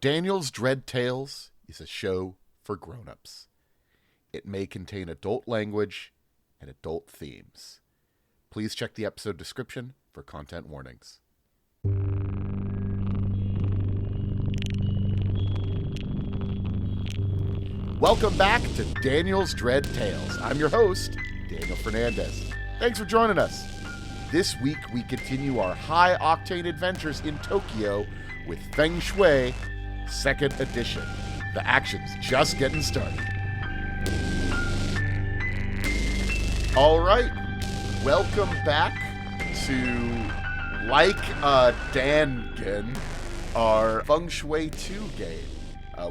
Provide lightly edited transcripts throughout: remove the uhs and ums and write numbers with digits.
Daniel's Dread Tales is a show for grown-ups. It may contain adult language and adult themes. Please check the episode description for content warnings. Welcome back to Daniel's Dread Tales. I'm your host, Daniel Fernandez. Thanks for joining us. This week, we continue our high-octane adventures in Tokyo with Feng Shui, 2nd edition. The action's just getting started. All right, welcome back to Like a Dangon, our Feng Shui 2 game.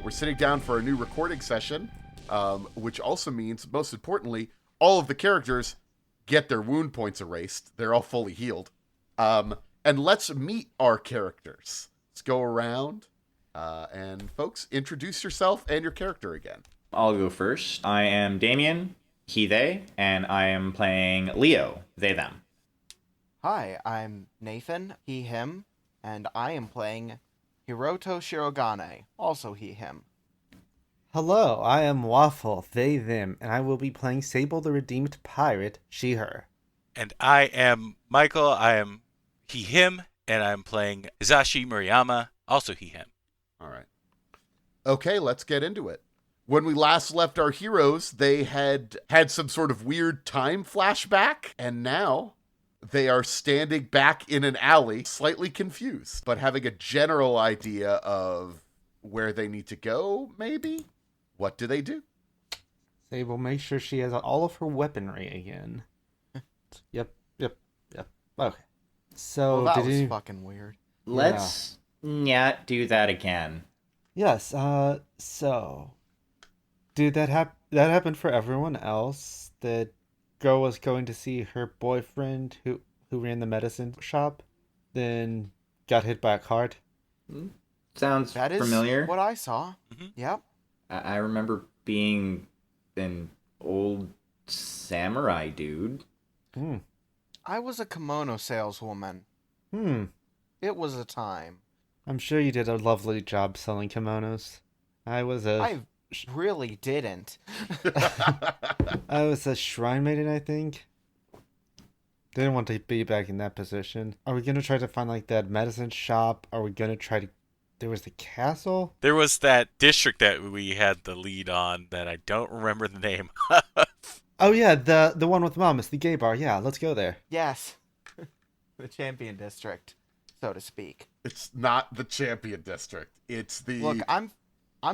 We're sitting down for a new recording session, which also means, most importantly, all of the characters get their wound points erased. They're all fully healed. And let's meet our characters. Let's go around and, folks, introduce yourself and your character again. I'll go first. I am Damien, he, they, and I am playing Leo, they, them. Hi, I'm Nathan, he, him, and I am playing Hiroto Shirogane, also he, him. Hello, I am Waffle, they, them, and I will be playing Sable the Redeemed Pirate, she, her. And I am Michael, I am he, him, and I'm playing Izashi Murayama, also he, him. All right. Okay, let's get into it. When we last left our heroes, they had some sort of weird time flashback, and now they are standing back in an alley, slightly confused, but having a general idea of where they need to go, maybe? What do they do? Sable, make sure she has all of her weaponry again. Yep. Okay. So, Well, that was fucking weird. Let's not do that again. Yes, so... Did that happened for everyone else? The girl was going to see her boyfriend who ran the medicine shop, then got hit by a cart? Sounds That is familiar. what I saw. Mm-hmm. Yep. I remember being an old samurai dude. I was a kimono saleswoman. It was a time. I'm sure you did a lovely job selling kimonos. I really didn't. I was a shrine maiden, I think. Didn't want to be back in that position. Are we going to try to find, like, that medicine shop? Are we going to try to... There was the castle? There was that district that we had the lead on that I don't remember the name of. Oh, yeah, the one with Mom. It's the gay bar. Yeah, let's go there. Yes. The champion district, so to speak. It's not the Champion District. It's the... Look, I'm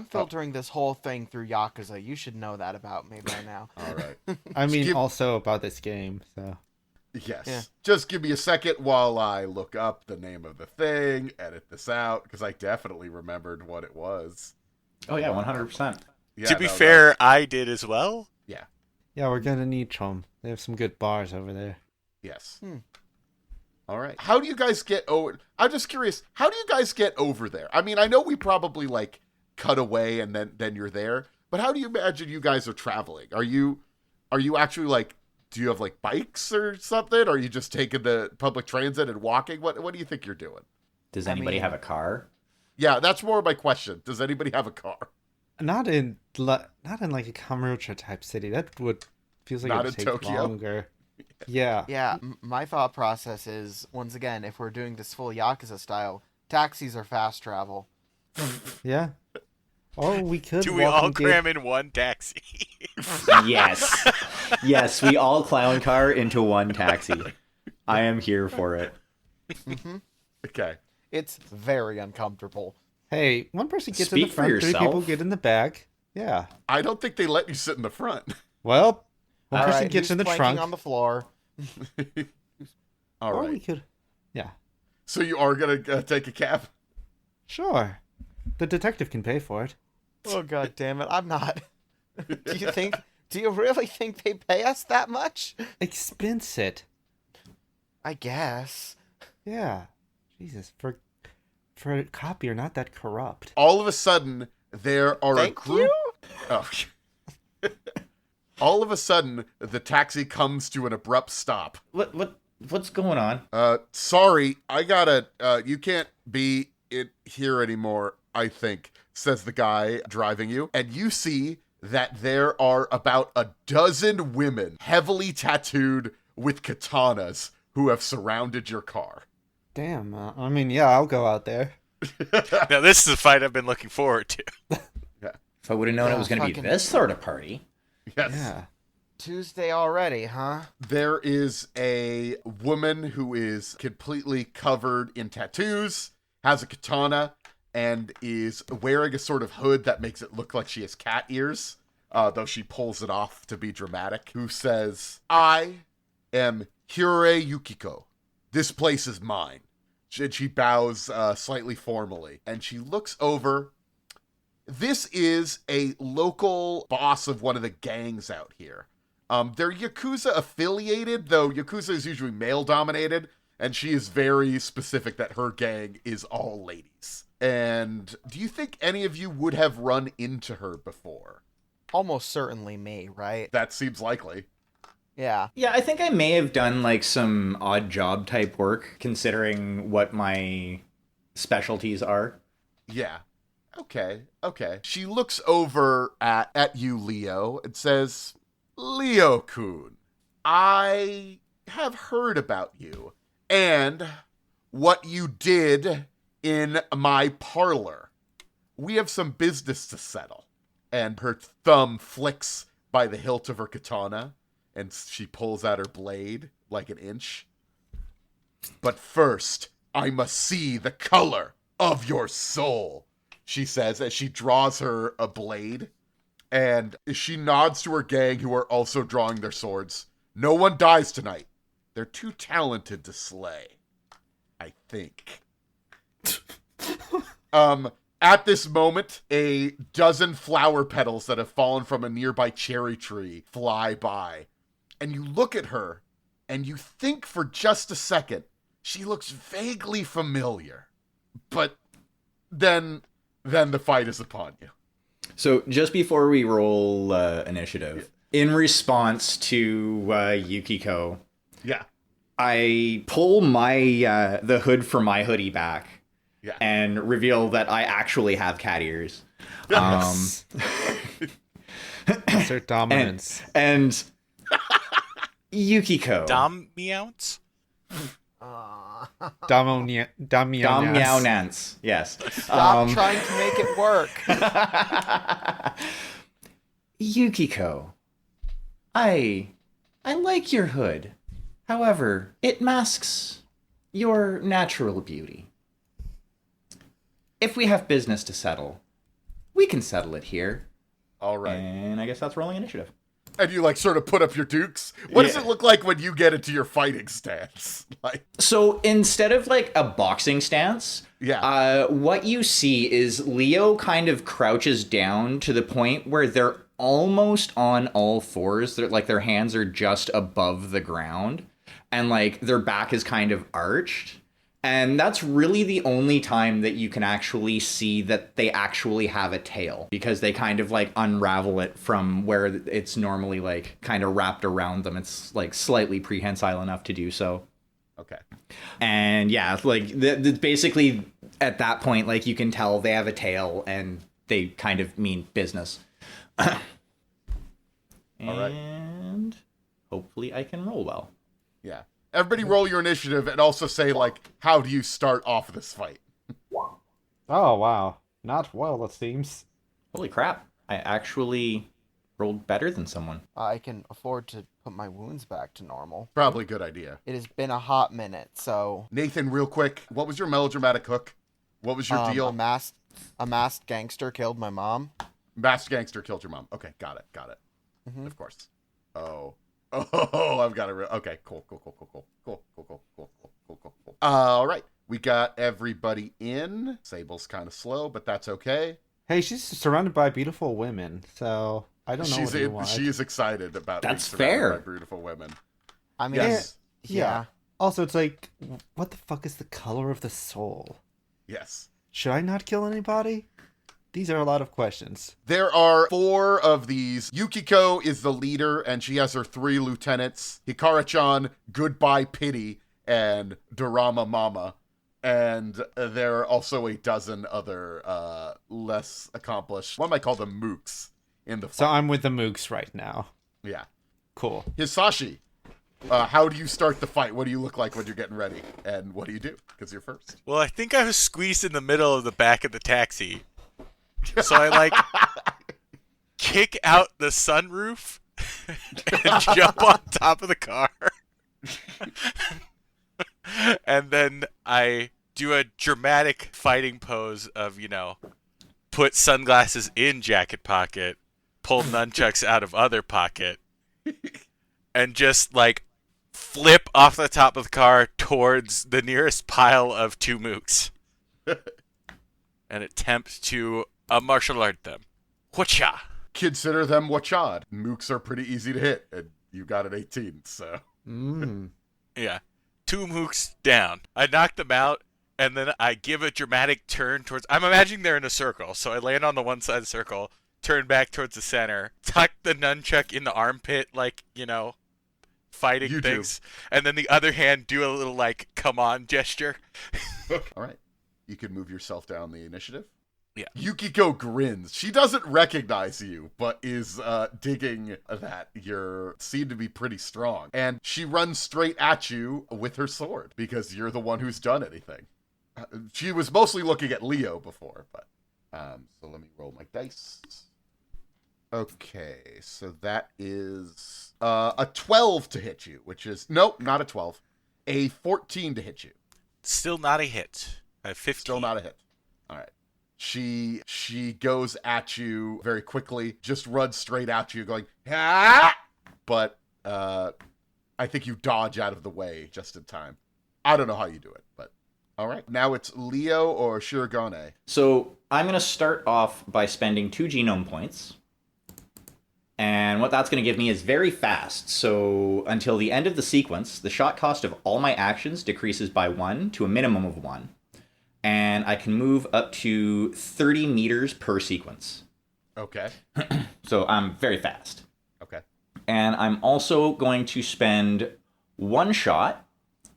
filtering this whole thing through Yakuza. You should know that about me by now. All right. I mean, also about this game, so... Yes. Yeah. Just give me a second while I look up the name of the thing, edit this out, because I definitely remembered what it was. Oh yeah, 100%. Yeah, To be fair, I did as well. Yeah. Yeah, we're going to need some. They have some good bars over there. Yes. All right. How do you guys get over... I'm just curious, how do you guys get over there? I mean, I know we probably, like, cut away and then you're there, but how do you imagine you guys are traveling? Are you actually, like... Do you have, like, bikes or something? Or are you just taking the public transit and walking? What do you think you're doing? Does anybody have a car? Yeah, that's more my question. Does anybody have a car? Not in like a Kamurocho type city. That would feels like Not it would in take Tokyo? longer. Yeah. Yeah, my thought process is, once again, if we're doing this full Yakuza style, taxis are fast travel. Yeah. Or we could Do we walk all and cram in one taxi? Yes. Yes, we all clown car into one taxi. I am here for it. Okay. It's very uncomfortable. Hey, one person gets Speak in the for front, three yourself. people get in the back. Yeah. I don't think they let you sit in the front. Well, one All person right, gets who's in the planking trunk. on the floor. All or right. we could... Yeah. So you are going to take a cab? Sure. The detective can pay for it. Oh, god damn it, I'm not. Do you really think they pay us that much? Expense it. I guess. Yeah. Jesus. For a cop, you're not that corrupt. All of a sudden, there are a Thank group... you? Oh. All of a sudden, the taxi comes to an abrupt stop. What's going on? Sorry, I gotta, you can't be here anymore. I think, says the guy driving you. And you see that there are about a dozen women heavily tattooed with katanas who have surrounded your car. Damn. I mean, yeah, I'll go out there. Now, this is a fight I've been looking forward to. If I would have known it was going to be fucking- this sort of party. Yes. Yeah. Tuesday already, huh? There is a woman who is completely covered in tattoos, has a katana, and is wearing a sort of hood that makes it look like she has cat ears, though she pulls it off to be dramatic, who says, I am Hyure Yukiko. This place is mine. She bows slightly formally, and she looks over. This is a local boss of one of the gangs out here. They're Yakuza affiliated, though Yakuza is usually male dominated, and she is very specific that her gang is all ladies. And do you think any of you would have run into her before? Almost certainly me, right? That seems likely. Yeah. Yeah, I think I may have done like some odd job type work considering what my specialties are. Yeah. Okay. She looks over at you, Leo, and says, Leo-kun, I have heard about you and what you did in my parlor. We have some business to settle. And her thumb flicks by the hilt of her katana, and she pulls out her blade like an inch. But first, I must see the color of your soul, she says as she draws her a blade. And she nods to her gang, who are also drawing their swords. No one dies tonight. They're too talented to slay, I think. At this moment, a dozen flower petals that have fallen from a nearby cherry tree fly by. And you look at her, and you think for just a second, she looks vaguely familiar. But then the fight is upon you. So just before we roll initiative, in response to Yukiko, Yeah. I pull my the hood from my hoodie back Yeah. and reveal that I actually have cat ears. Assert dominance. And Yukiko. Dom meounce? Damiaunance. Yes. Stop trying to make it work. Yukiko. I like your hood. However, it masks your natural beauty. If we have business to settle, we can settle it here. All right. And I guess that's rolling initiative. And you like sort of put up your dukes. What does Yeah. it look like when you get into your fighting stance? Like, So instead of like a boxing stance, yeah. what you see is Leo kind of crouches down to the point where they're almost on all fours. They're like their hands are just above the ground, and like their back is kind of arched. And that's really the only time that you can actually see that they actually have a tail, because they kind of like unravel it from where it's normally like kind of wrapped around them. It's like slightly prehensile enough to do so. Okay. And yeah, like basically at that point, like you can tell they have a tail and they kind of mean business. right. And hopefully I can roll well. Yeah. Everybody roll your initiative and also say, like, how do you start off this fight? Oh, wow. Not well, it seems. Holy crap. I actually rolled better than someone. I can afford to put my wounds back to normal. Probably a good idea. It has been a hot minute, so Nathan, real quick, what was your melodramatic hook? What was your deal? a masked gangster killed my mom. Masked gangster killed your mom. Okay, got it. Mhm. Of course. Oh, I've got it. Okay, cool. All right, we got everybody in. Sable's kind of slow, but that's okay. Hey, she's surrounded by beautiful women, so I don't know what you want. She is excited about That's being surrounded fair. by beautiful women. I mean, Yes. yeah. Also, it's like, what the fuck is the color of the soul? Yes. Should I not kill anybody? These are a lot of questions. There are 4 of these. Yukiko is the leader, and she has her 3 lieutenants. Hikara-chan, Goodbye Pity, and Dorama Mama. And there are also a dozen other less accomplished, one might call them mooks, in the fight. So I'm with the mooks right now. Yeah. Cool. Hisashi, how do you start the fight? What do you look like when you're getting ready? And what do you do? Because you're first. Well, I think I was squeezed in the middle of the back of the taxi. So I, kick out the sunroof and jump on top of the car. And then I do a dramatic fighting pose of, put sunglasses in jacket pocket, pull nunchucks out of other pocket, and just, flip off the top of the car towards the nearest pile of two mooks. And attempt to martial art them. Whatcha? Consider them wachad. Mooks are pretty easy to hit, and you got an 18, so. Yeah. Two mooks down. I knock them out, and then I give a dramatic turn towards... I'm imagining they're in a circle, so I land on the one side of the circle, turn back towards the center, tuck the nunchuck in the armpit, fighting You things, and then the other hand do a little, come on gesture. All right. You can move yourself down the initiative. Yeah. Yukiko grins. She doesn't recognize you, but is digging that you're seen to be pretty strong. And she runs straight at you with her sword, because you're the one who's done anything. She was mostly looking at Leo before, but... so let me roll my dice. Okay, so that is a 12 to hit you, which is... Nope, not a 12. A 14 to hit you. Still not a hit. I have 15. Still not a hit. All right. She goes at you very quickly, just runs straight at you, going, ah! But I think you dodge out of the way just in time. I don't know how you do it, but all right. Now it's Leo or Shirogane. So I'm going to start off by spending 2 genome points. And what that's going to give me is very fast. So until the end of the sequence, the shot cost of all my actions decreases by 1 to a minimum of 1. And I can move up to 30 meters per sequence. Okay. So I'm very fast. Okay. And I'm also going to spend 1 shot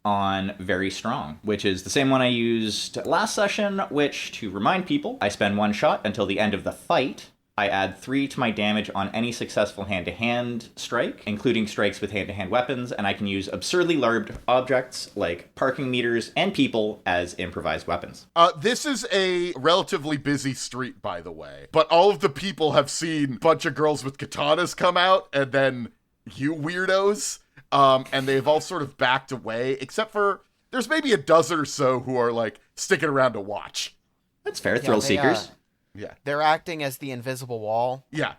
on Very Strong, which is the same one I used last session, which, to remind people, I spend 1 shot until the end of the fight. I add 3 to my damage on any successful hand-to-hand strike, including strikes with hand-to-hand weapons, and I can use absurdly large objects like parking meters and people as improvised weapons. This is a relatively busy street, by the way, but all of the people have seen a bunch of girls with katanas come out, and then you weirdos, and they've all sort of backed away, except for there's maybe a dozen or so who are, sticking around to watch. That's fair, thrill seekers. Yeah. They're acting as the invisible wall, Yeah.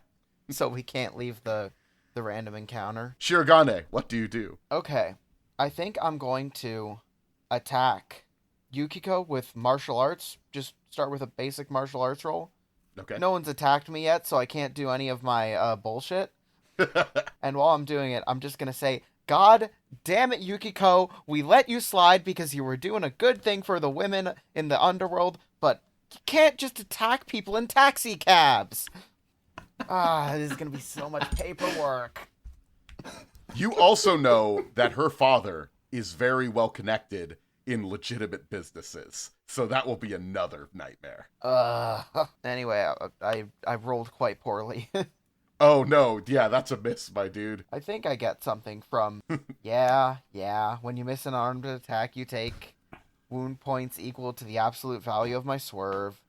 so we can't leave the random encounter. Shirogane, what do you do? Okay, I think I'm going to attack Yukiko with martial arts. Just start with a basic martial arts roll. Okay. No one's attacked me yet, so I can't do any of my bullshit. And while I'm doing it, I'm just going to say, God damn it, Yukiko, we let you slide because you were doing a good thing for the women in the underworld, but you can't just attack people in taxi cabs. This is going to be so much paperwork. You also know that her father is very well connected in legitimate businesses, so that will be another nightmare. Anyway, I rolled quite poorly. Oh no, yeah, that's a miss, my dude. I think I get something from, yeah, when you miss an armed attack, you take wound points equal to the absolute value of my swerve,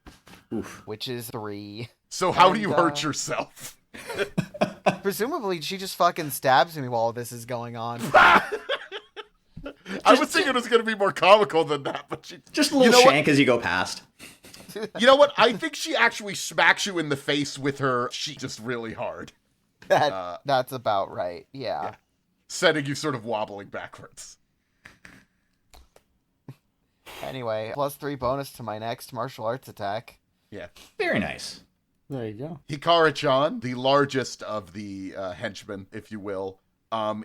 which is 3. So how do you hurt yourself? Presumably, she just fucking stabs me while this is going on. I was thinking it was going to be more comical than that, but she... Just a little shank as you go past. You know what? I think she actually smacks you in the face with her sheet just really hard. That's about right, yeah. Setting you sort of wobbling backwards. Anyway, +3 bonus to my next martial arts attack. Yeah. Very nice. There you go. Hikara-chan, the largest of the henchmen, if you will,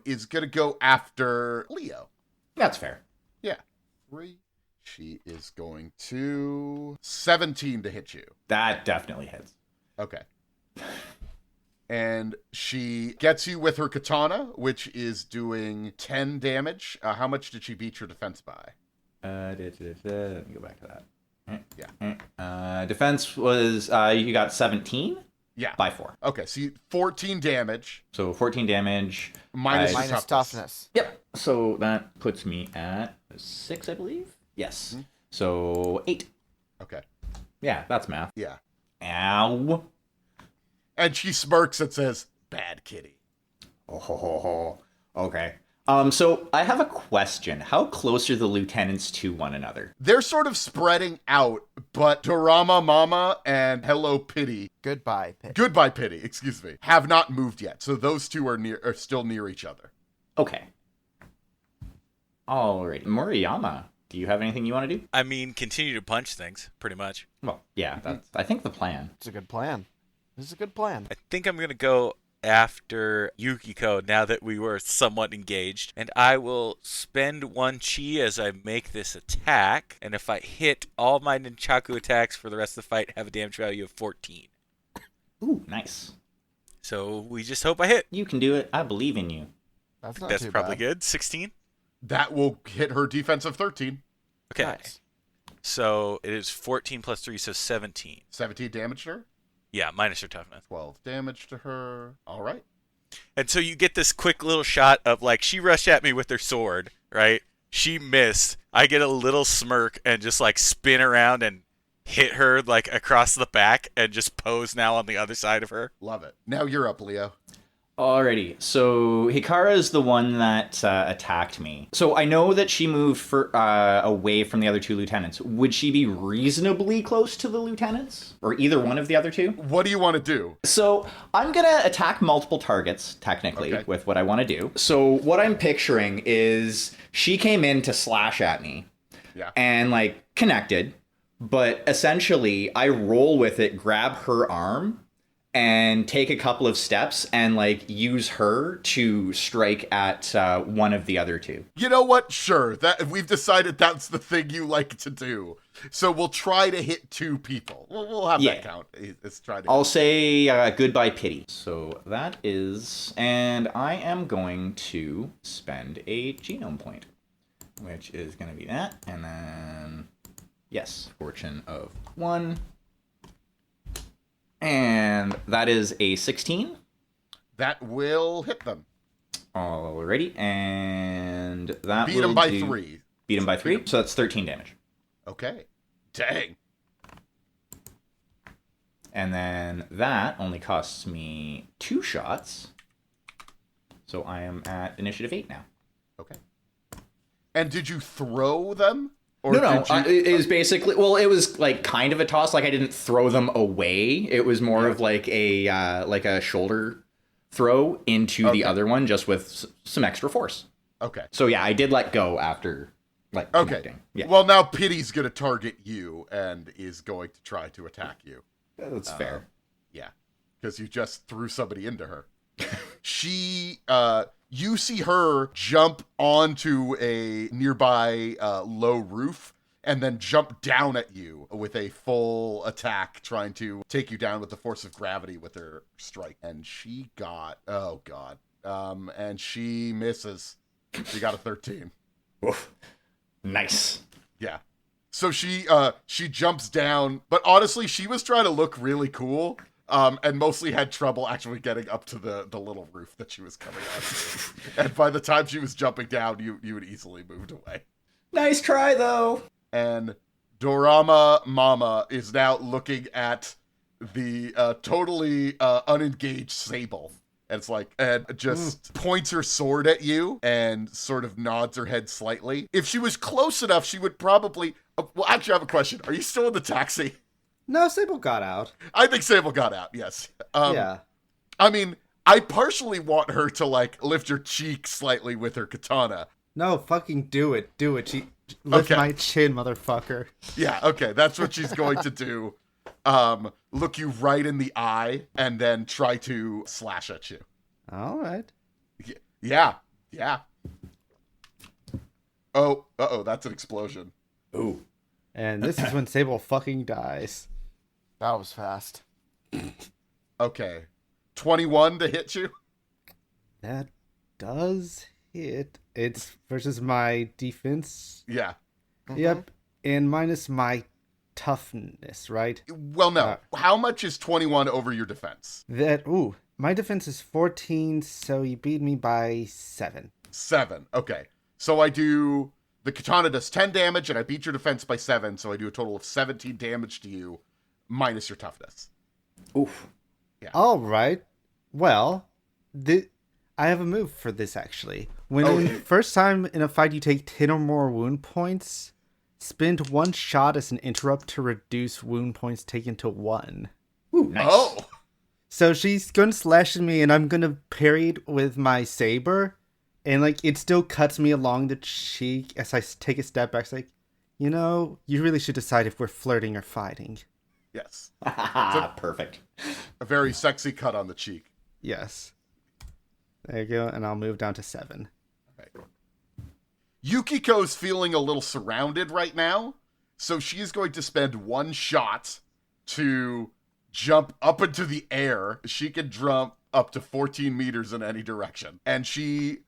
is going to go after Leo. That's fair. Yeah. 3. She is going to 17 to hit you. That definitely hits. Okay. And she gets you with her katana, which is doing 10 damage. How much did she beat your defense by? Let me go back to that. Yeah. Defense was you got 17 Yeah. by 4. Okay, so 14 damage. So 14 damage. Minus I- your Minus toughness. Yep. So that puts me at 6, I believe. Yes. Mm-hmm. So 8. Okay. Yeah, that's math. Yeah. Ow. And she smirks and says, "Bad kitty." Oh, okay. So I have a question. How close are the lieutenants to one another? They're sort of spreading out, but Dorama Mama and Hello Pity, Goodbye, Pit. Goodbye Pity, excuse me, have not moved yet. So those two are still near each other. Okay. Alrighty. Moriyama, do you have anything you want to do? I mean, continue to punch things, pretty much. Well, yeah, that's I think the plan. It's a good plan. This is a good plan. I think I'm going to go after Yukiko now that we were somewhat engaged. And I will spend 1 chi as I make this attack. And if I hit all my Nunchaku attacks for the rest of the fight, have a damage value of 14. Ooh, nice. So we just hope I hit. You can do it. I believe in you. That's not That's too probably bad. good. 16. That will hit her defensive 13. Okay. Nice. So it is 14 plus 3, so 17. 17 damage to her. Yeah, minus her toughness. 12 damage to her. All right. And so you get this quick little shot of, like, she rushed at me with her sword, right? She missed. I get a little smirk and just, like, spin around and hit her, like, across the back and just pose now on the other side of her. Love it. Now you're up, Leo. Alrighty, so Hikara is the one that attacked me. So I know that she moved away from the other 2 lieutenants. Would she be reasonably close to the lieutenants? Or either one of the other 2? What do you want to do? So I'm going to attack multiple targets, technically, Okay. with what I want to do. So what I'm picturing is she came in to slash at me. Yeah. And, like, connected. But essentially, I roll with it, grab her arm, and take a couple of steps and, like, use her to strike at one of the other 2. You know what? Sure. That we've decided that's the thing you like to do. So we'll try to hit 2 people. We'll have that Yeah. count. Let's try to. I'll say goodbye pity. So that is, and I am going to spend a genome point, which is going to be that, and then yes, fortune of 1. And that is a 16. That will hit them. Alrighty, and that Beat will them by do- 3. Beat him by 3, so that's 13 damage. Okay. Dang. And then that only costs me 2 shots. So I am at initiative 8 now. Okay. And did you throw them? Or No. did you... It was basically, well, it was like kind of a toss. Like I didn't throw them away. It was more of like a shoulder throw into the other one, just with some extra force. Okay. So yeah, I did let go after like Okay. connecting. Yeah, Well, now Pity's going to target you and is going to try to attack you. that's fair. Yeah. Because you just threw somebody into her. She, you see her jump onto a nearby low roof and then jump down at you with a full attack, trying to take you down with the force of gravity with her strike. And she got, oh god, and she misses. She got a 13. Oof. Nice. Yeah. So she jumps down, but honestly, she was trying to look really cool. And mostly had trouble actually getting up to the little roof that she was coming onto. And by the time she was jumping down, you had easily moved away. Nice try though. And Dorama Mama is now looking at the totally unengaged Sable. And it's like, and just points her sword at you and sort of nods her head slightly. If she was close enough, she would probably... well, actually, I have a question. Are you still in the taxi? No, Sable got out. I think Sable got out, yes. Yeah. I mean, I partially want her to, like, lift her cheek slightly with her katana. No, fucking do it. Do it. Lift Okay. my chin, motherfucker. Yeah, okay, that's what she's going to do. Look you right in the eye and then try to slash at you. All right. Yeah. Oh, that's an explosion. Ooh. And this is when Sable fucking dies. That was fast. Okay. 21 to hit you? That does hit. It's versus my defense. Yeah. Yep. And minus my toughness, right? Well, no. How much is 21 over your defense? My defense is 14, so you beat me by 7. 7. Okay. So I do... The katana does 10 damage, and I beat your defense by 7, so I do a total of 17 damage to you, minus your toughness. Oof. Yeah. All right. Well, I have a move for this, actually. When first time in a fight you take 10 or more wound points, spend 1 shot as an interrupt to reduce wound points taken to 1. Ooh, nice. Oh! So she's going to slash at me, and I'm going to parry it with my saber. And, like, it still cuts me along the cheek as I take a step back. It's like, you really should decide if we're flirting or fighting. Yes. Perfect. A very sexy cut on the cheek. Yes. There you go, and I'll move down to 7. Okay. Yukiko's feeling a little surrounded right now, so she's going to spend 1 shot to jump up into the air. She can jump up to 14 meters in any direction. And she...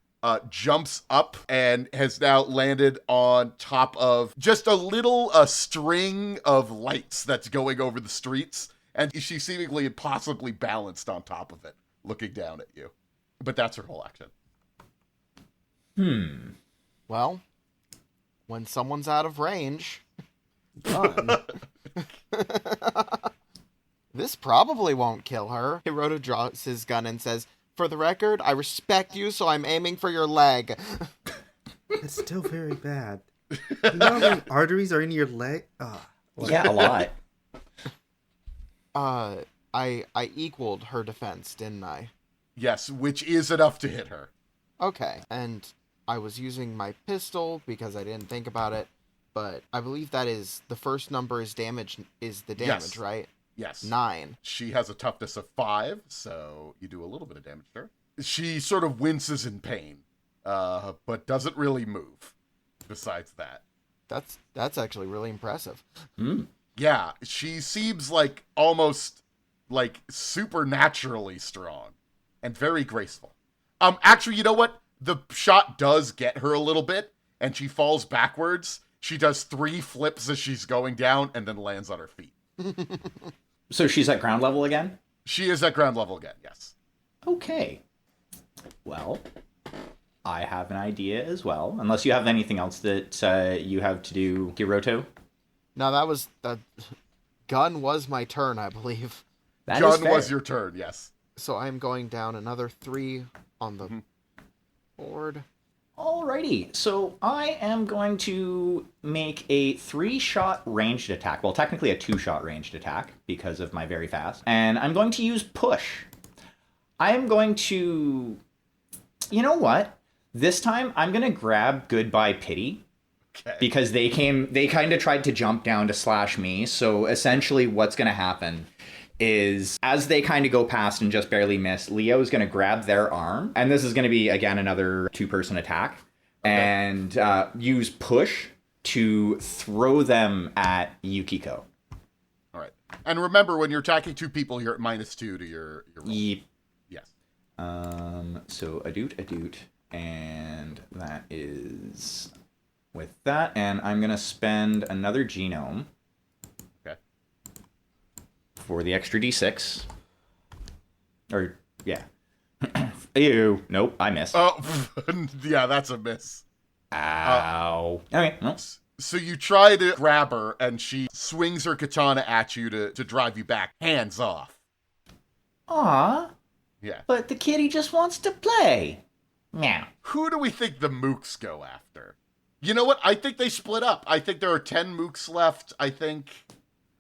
jumps up and has now landed on top of just a little string of lights that's going over the streets, and she's seemingly impossibly balanced on top of it, looking down at you. But that's her whole action. Well, when someone's out of range, done. This probably won't kill her. Hiroto draws his gun and says, "For the record, I respect you, so I'm aiming for your leg." It's still very bad. You know how many arteries are in your leg? Yeah, a lot. I equaled her defense, didn't I? Yes, which is enough to hit her. Okay, and I was using my pistol because I didn't think about it, but I believe that is the first number is the damage, Yes. right? Yes. 9. She has a toughness of 5, so you do a little bit of damage to her. She sort of winces in pain, but doesn't really move besides that. That's actually really impressive. Yeah, she seems like almost like supernaturally strong and very graceful. Actually, you know what? The shot does get her a little bit, and she falls backwards. She does 3 flips as she's going down and then lands on her feet. So she's at ground level again? She is at ground level again, yes. Okay. Well, I have an idea as well. Unless you have anything else that you have to do, Hiroto? No, the gun was my turn, I believe. That is Gun fair. was your turn, yes. So I'm going down another 3 on the board. Alrighty, so I am going to make a 3-shot ranged attack. Well, technically a 2-shot ranged attack because of my very fast. And I'm going to use push. I am going to... You know what? This time I'm going to grab Goodbye Pity. Okay. Because they kind of tried to jump down to slash me. So essentially what's going to happen is as they kind of go past and just barely miss, Leo is going to grab their arm. And this is going to be, again, another 2-person attack. Okay. And use push to throw them at Yukiko. All right. And remember, when you're attacking 2 people, you're at -2 to your roll. Yep. Yes. So a doot. And that is with that. And I'm going to spend another genome. Okay. For the extra d6. Or, yeah. Ew. Nope, I missed. Oh, yeah, that's a miss. Ow. Okay, no. So you try to grab her, and she swings her katana at you to drive you back. Hands off. Aw. Yeah. But the kitty just wants to play. Meow. Who do we think the mooks go after? You know what? I think they split up. I think there are 10 mooks left. I think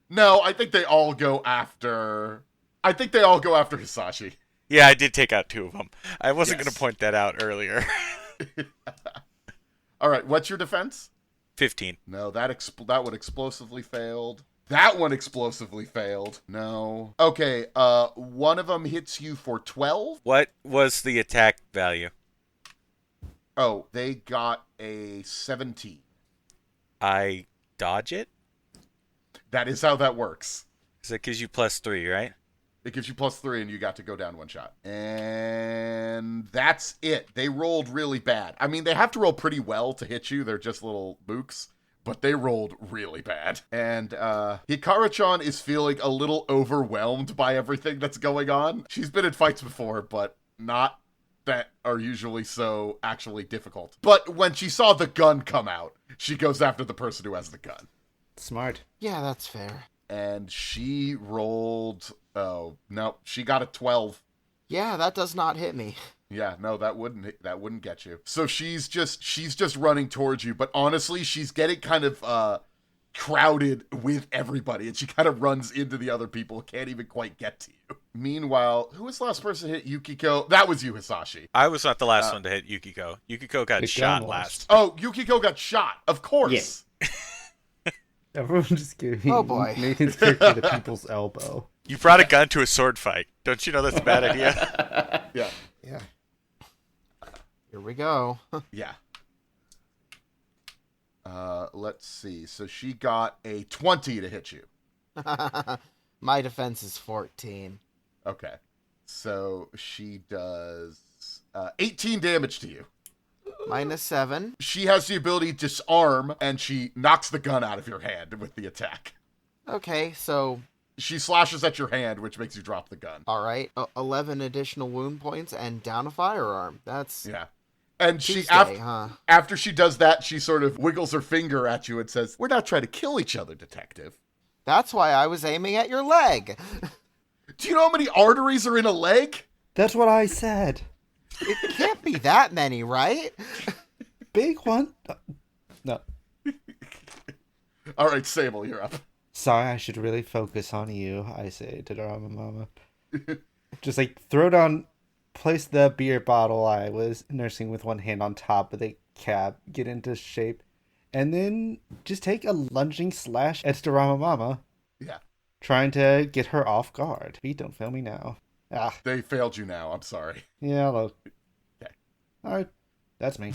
they all go after... Hisashi. Yeah, I did take out 2 of them. I wasn't Yes. going to point that out earlier. All right, what's your defense? 15. No, that one explosively failed. That one explosively failed. No. Okay, one of them hits you for 12. What was the attack value? Oh, they got a 17. I dodge it? That is how that works. Because it gives you +3, right? It gives you +3, and you got to go down 1 shot. And that's it. They rolled really bad. I mean, they have to roll pretty well to hit you. They're just little mooks. but they rolled really bad. And Hikara-chan is feeling a little overwhelmed by everything that's going on. She's been in fights before, but not that are usually so actually difficult. But when she saw the gun come out, she goes after the person who has the gun. Smart. Yeah, that's fair. And she rolled... Oh, no, she got a 12. Yeah, that does not hit me. Yeah, no, that wouldn't get you. So she's just running towards you, but honestly, she's getting kind of crowded with everybody, and she kind of runs into the other people, can't even quite get to you. Meanwhile, who was the last person to hit Yukiko? That was you, Hisashi. I was not the last one to hit Yukiko. Yukiko got The shot gun last. Oh, Yukiko got shot, of course. Everyone just giving Oh, boy. Nathan's character the people's elbow. You brought a gun to a sword fight. Don't you know that's a bad idea? Yeah. Yeah. Here we go. Yeah. Let's see. So she got a 20 to hit you. My defense is 14. Okay. So she does 18 damage to you. Minus 7. She has the ability to disarm, and she knocks the gun out of your hand with the attack. Okay, so, She slashes at your hand, which makes you drop the gun. alright. 11 additional wound points and down a firearm. That's Yeah. And she, Tuesday, huh? after she does that, she sort of wiggles her finger at you and says, "We're not trying to kill each other, detective." That's why I was aiming at your leg. Do you know how many arteries are in a leg? That's what I said. It can't be that many, right? Big one. No. All right, Sable, you're up. Sorry, I should really focus on you, I say to Drama Mama. Just like throw down, place the beer bottle I was nursing with one hand on top of the cap, get into shape, and then just take a lunging slash at Drama Mama, Yeah. trying to get her off guard. Feet don't fail me now. Ah, They failed you now. I'm sorry. yeah, look. Okay. Alright, that's me.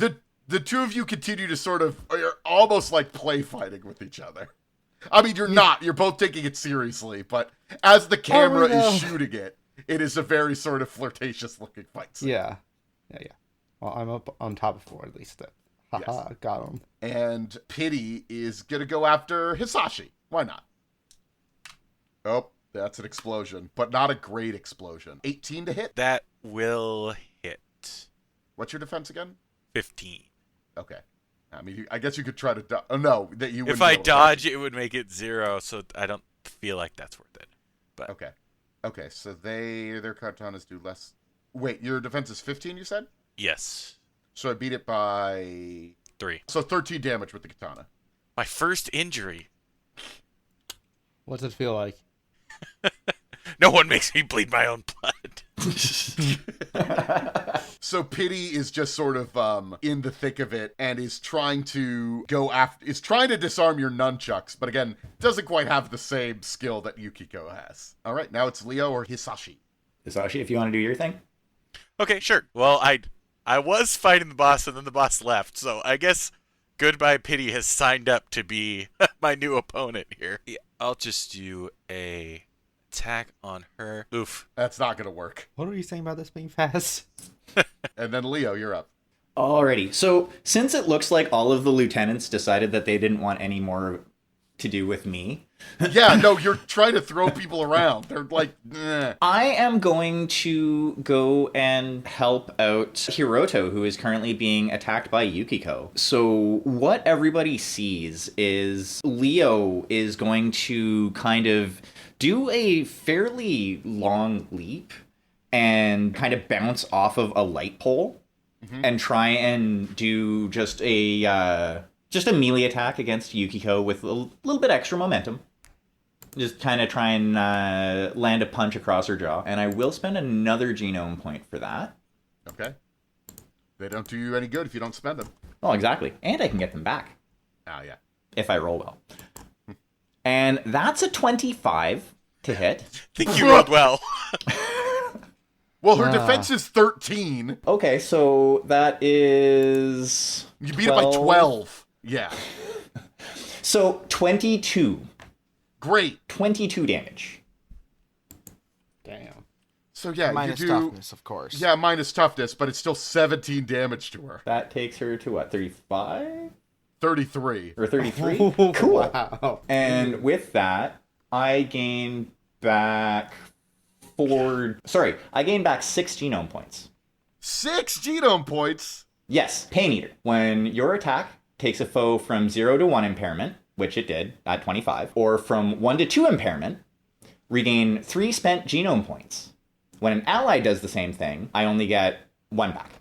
The two of you continue to sort of, you're almost like play fighting with each other. I mean, you're not. You're both taking it seriously, but as the camera no. is shooting it, it is a very sort of flirtatious looking fight scene. Yeah. Well, I'm up on top of 4 at least. Haha, Yes. got him. And Pity is going to go after Hisashi. Why not? Oh, that's an explosion, but not a great explosion. 18 to hit. That will hit. What's your defense again? 15. Okay. I mean, I guess you could try to... Oh, no, that you wouldn't If I be able to- dodge, it would make it 0, so I don't feel like that's worth it. But Okay. Okay, so their katanas do less... Wait, your defense is 15, you said? yes, So I beat it by... 3. So 13 damage with the katana. My first injury. What's it feel like? No one makes me bleed my own blood. So Pity is just sort of in the thick of it and is trying to disarm your nunchucks, but again, doesn't quite have the same skill that Yukiko has. All right, now it's Leo or Hisashi. Hisashi, if you want to do your thing. Okay, sure. Well, I was fighting the boss, and then the boss left, so I guess Goodbye Pity has signed up to be my new opponent here. Yeah, I'll just do a attack on her. Oof. That's not going to work. What were you saying about this being fast? And then Leo, you're up. Alrighty. So since it looks like all of the lieutenants decided that they didn't want any more to do with me, Yeah, no, you're trying to throw people around. They're like, "Nah." I am going to go and help out Hiroto, who is currently being attacked by Yukiko. So what everybody sees is Leo is going to kind of do a fairly long leap and kind of bounce off of a light pole and try and do just a melee attack against Yukiko with a little bit extra momentum. Just kind of try and land a punch across her jaw. And I will spend another genome point for that. Okay. They don't do you any good if you don't spend them. Well, exactly. And I can get them back Ah, yeah. if I roll well. And that's a 25 to hit. Think you rolled well. Well, her defense is 13. Okay, so that is... You beat it by 12. Yeah. So 22. Great. 22 damage. Damn. So yeah, Minus you do... toughness, of course. Yeah, minus toughness, but it's still 17 damage to her. That takes her to what, 35? 33. or 33. Cool. Wow. And with that, I gain back I gain back 6 genome points. 6 genome points? Yes, Pain Eater. When your attack takes a foe from 0 to 1 impairment, which it did at 25, or from 1 to 2 impairment, regain 3 spent genome points. When an ally does the same thing, I only get 1 back.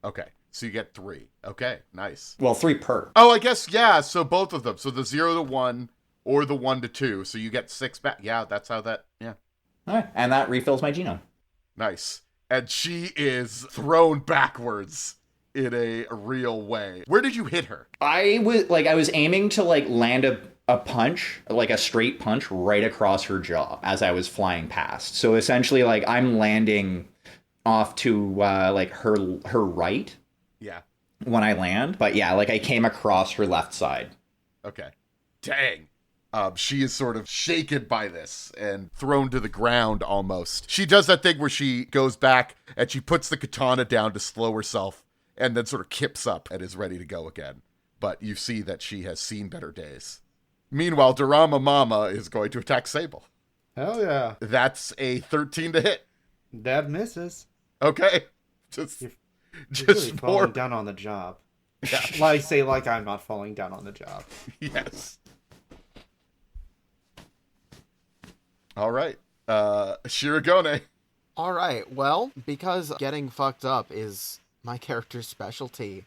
Okay, so you get 3. Okay, nice. Well, 3 per. Oh, I guess, yeah, so both of them. So the 0 to 1 or the 1 to 2. So you get 6 back. Yeah, that's how that, yeah. All right, and that refills my genome. Nice. And she is thrown backwards in a real way. Where did you hit her? I was aiming to land a punch, like a straight punch right across her jaw as I was flying past. So essentially I'm landing off to her right Yeah. when I land. But yeah, I came across her left side. Okay. Dang. She is sort of shaken by this and thrown to the ground almost. She does that thing where she goes back and she puts the katana down to slow herself and then sort of kips up and is ready to go again. But you see that she has seen better days. Meanwhile, Dorama Mama is going to attack Sable. Hell yeah. That's a 13 to hit. That misses. Okay. Just You're really more. falling down on the job. Yeah. Like I'm not falling down on the job. Yes. All right. Shirogane. All right, well, because getting fucked up is my character's specialty,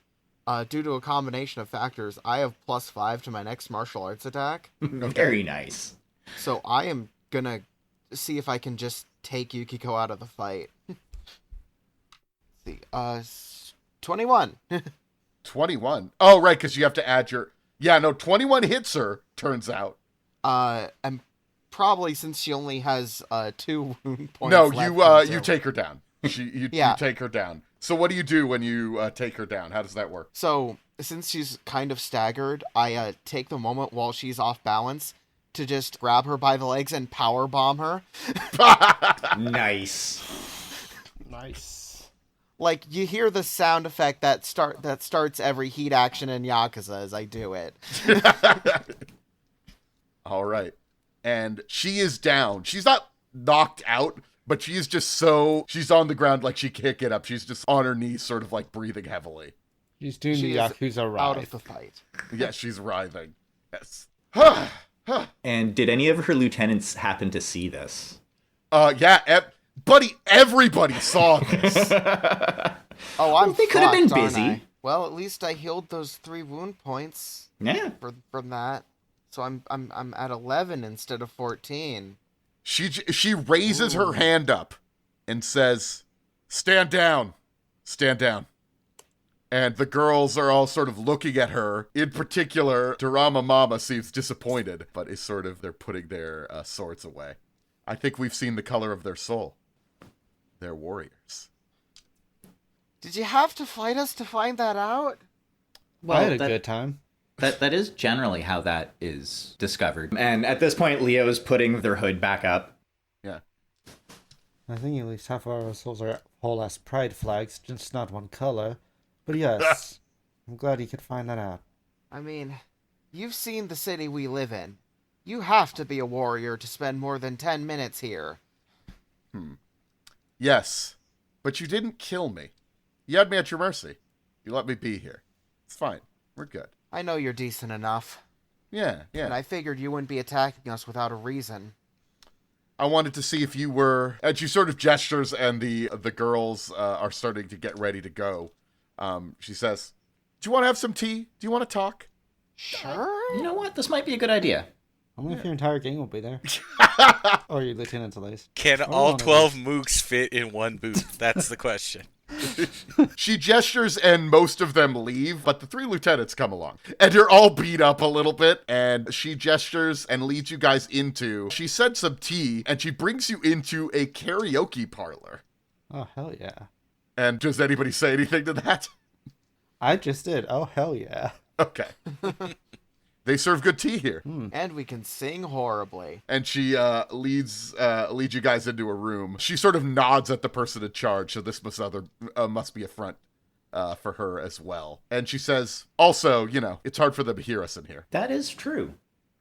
due to a combination of factors, I have +5 to my next martial arts attack. Very nice. So I am gonna see if I can just take Yukiko out of the fight. Let's see, 21. 21. Oh, right, because you have to add your... Yeah, no, 21 hits her, turns out. And probably since she only has 2 wound points No, left. you take her down. You take her down. So what do you do when you take her down? How does that work? So, since she's kind of staggered, I take the moment while she's off balance to just grab her by the legs and power bomb her. Nice. Nice. Like, you hear the sound effect that starts every heat action in Yakuza as I do it. All right. And she is down. She's not knocked out, but she is just she's on the ground like she can't get up. She's just on her knees, sort of breathing heavily. She's doing She the is Yakuza ride. out of the fight. Yes, she's writhing. Yes. And did any of her lieutenants happen to see this? Yeah, buddy, everybody saw this. Oh, They could have been fucked, aren't busy. I? Well, at least I healed those 3 wound points Yeah. from that. So I'm at 11 instead of 14. She raises her hand up and says, "Stand down. Stand down." And the girls are all sort of looking at her. In particular, Dorama Mama seems disappointed, but is they're putting their swords away. I think we've seen the color of their soul. They're warriors. Did you have to fight us to find that out? I had a good time. That is generally how that is discovered. And at this point, Leo's putting their hood back up. Yeah. I think at least half of our souls are whole ass pride flags, just not one color. But yes, I'm glad you could find that out. I mean, you've seen the city we live in. You have to be a warrior to spend more than 10 minutes here. Yes, but you didn't kill me. You had me at your mercy. You let me be here. It's fine. We're good. I know you're decent enough, Yeah. and I figured you wouldn't be attacking us without a reason. I wanted to see if you were... And she sort of gestures, and the girls are starting to get ready to go. She says, "Do you want to have some tea? Do you want to talk?" Sure? You know what? This might be a good idea. I wonder if your entire gang will be there. Or your lieutenants at least. Can all 12 mooks fit in one booth? That's the question. She gestures, and most of them leave, but the 3 lieutenants come along. And you're all beat up a little bit, and she gestures and leads you guys into... She said some tea, and she brings you into a karaoke parlor. Oh, hell yeah. And does anybody say anything to that? I just did. Oh, hell yeah. Okay. They serve good tea here. And we can sing horribly. And she leads you guys into a room. She sort of nods at the person in charge, so this must be a front for her as well. And she says, also, it's hard for them to hear us in here. That is true.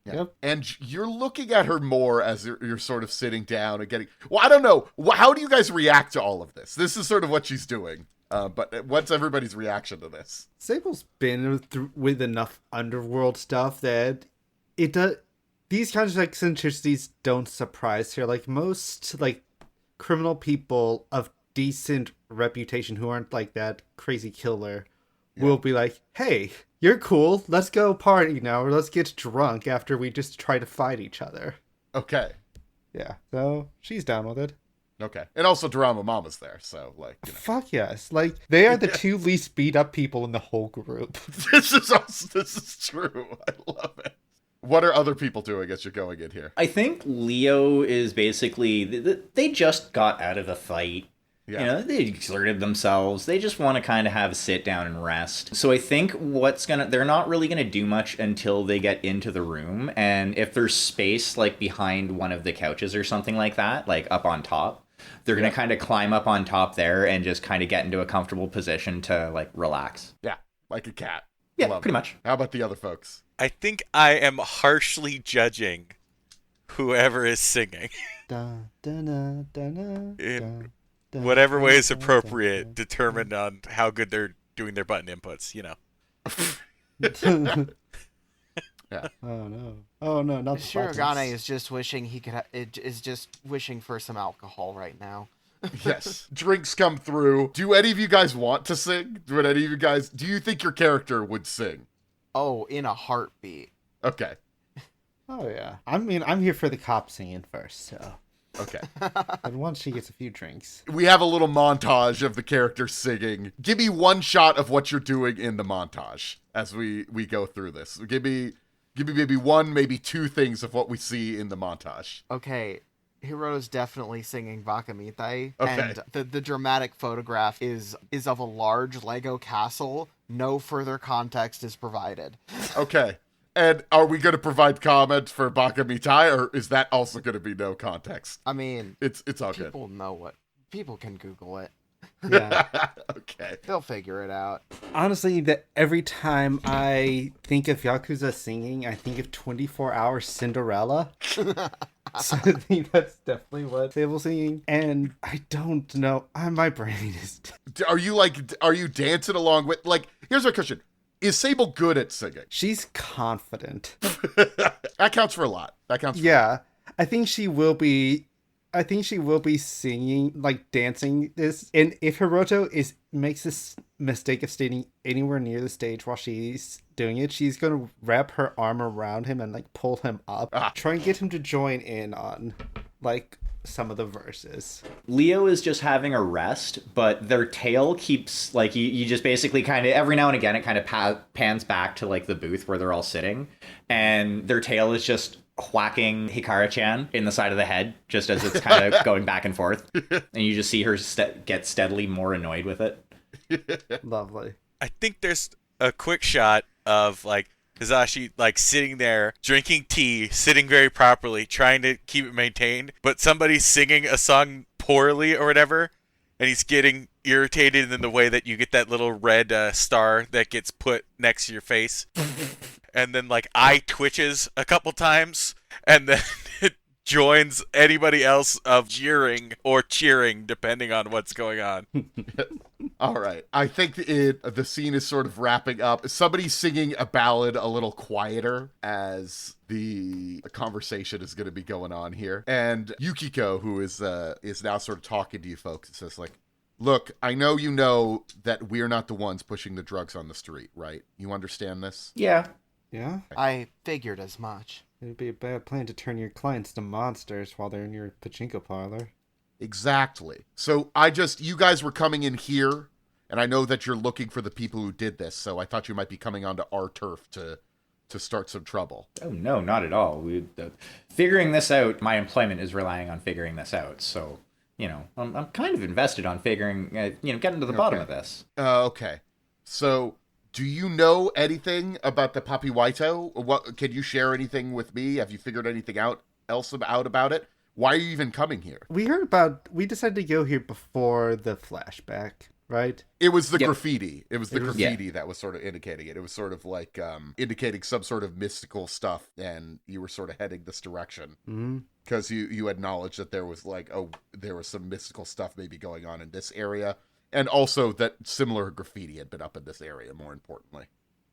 Yeah. Yep. And you're looking at her more as you're sort of sitting down and getting... Well, I don't know. How do you guys react to all of this? This is sort of what she's doing. But what's everybody's reaction to this? Sable's been with enough underworld stuff that it does. These kinds of eccentricities don't surprise her. Like most criminal people of decent reputation who aren't like that crazy killer will be like, hey, you're cool. Let's go party now, or let's get drunk after we just try to fight each other. Okay. Yeah. So she's down with it. Okay. And also Drama Mama's there, so Fuck yes. They are the two least beat up people in the whole group. This is true. I love it. What are other people doing as you're going in here? I think Leo is basically, they just got out of a fight. Yeah. They exerted themselves. They just want to kind of have a sit down and rest. So I think they're not really going to do much until they get into the room. And if there's space behind one of the couches or something like that, up on top, they're going to kind of climb up on top there and just kind of get into a comfortable position to relax. Yeah, like a cat. Yeah, Love pretty it. much. How about the other folks? I think I am harshly judging whoever is singing. Dun, dun, dun, dun, dun, In dun, whatever dun, way is dun, appropriate, dun, determined on how good they're doing their button inputs, dun. Yeah. Oh no, not the Shirogane buttons. is just wishing he could. Is just wishing for some alcohol right now. Yes. Drinks come through. Do any of you guys want to sing? Do you think your character would sing? Oh, in a heartbeat. Okay. Oh yeah. I mean, I'm here for the cop singing first, so. Okay. And once she gets a few drinks. We have a little montage of the character singing. Give me one shot of what you're doing in the montage as we go through this. Give me maybe one, maybe two things of what we see in the montage. Okay, Hiroto's definitely singing Bakamitai, Okay. and the dramatic photograph is of a large Lego castle. No further context is provided. Okay. And are we going to provide comment for Baka Mitai, or is that also going to be no context? I mean, It's all good. people know what. People can Google it. Yeah. Okay. They'll figure it out. Honestly, that every time I think of Yakuza singing, I think of 24 Hour Cinderella. So I think that's definitely what Sable's singing. And I don't know. My brain is... Are you dancing along with, here's my question. Is Sable good at singing? She's confident. That counts for a lot. Yeah. I think she will be singing, dancing this. And if Hiroto makes this mistake of standing anywhere near the stage while she's doing it, she's going to wrap her arm around him and pull him up. Try and get him to join in on some of the verses. Leo is just having a rest, but their tail keeps you just basically kind of every now and again it kind of pans back to the booth where they're all sitting, and their tail is just whacking Hikara-chan in the side of the head just as it's kind of going back and forth, and you just see her get steadily more annoyed with it. Lovely. I think there's a quick shot of Hizashi sitting there drinking tea, sitting very properly, trying to keep it maintained, but somebody's singing a song poorly or whatever, and he's getting irritated in the way that you get that little red star that gets put next to your face, and then eye twitches a couple times, and then it joins anybody else of jeering or cheering depending on what's going on. All right. I think the scene is sort of wrapping up. Somebody's singing a ballad a little quieter as the conversation is going to be going on here. And Yukiko, who is now sort of talking to you folks, says look, I know you know that we're not the ones pushing the drugs on the street, right? You understand this? Yeah. Yeah? I figured as much. It'd be a bad plan to turn your clients to monsters while they're in your pachinko parlor. Exactly. So you guys were coming in here, and I know that you're looking for the people who did this, so I thought you might be coming onto our turf to start some trouble. Oh no, not at all. Figuring this out, my employment is relying on figuring this out, so I'm kind of invested on figuring, getting to the bottom of this. Okay. So, do you know anything about the Papi Waito? What can you share anything with me? Have you figured anything else about it? Why are you even coming here? We decided to go here before the flashback. right? It was the Yep. graffiti. It was the It was- graffiti that was sort of indicating it. It was sort of like indicating some sort of mystical stuff, and you were sort of heading this direction. Mm-hmm. Because you acknowledged that there was there was some mystical stuff maybe going on in this area, and also that similar graffiti had been up in this area, more importantly.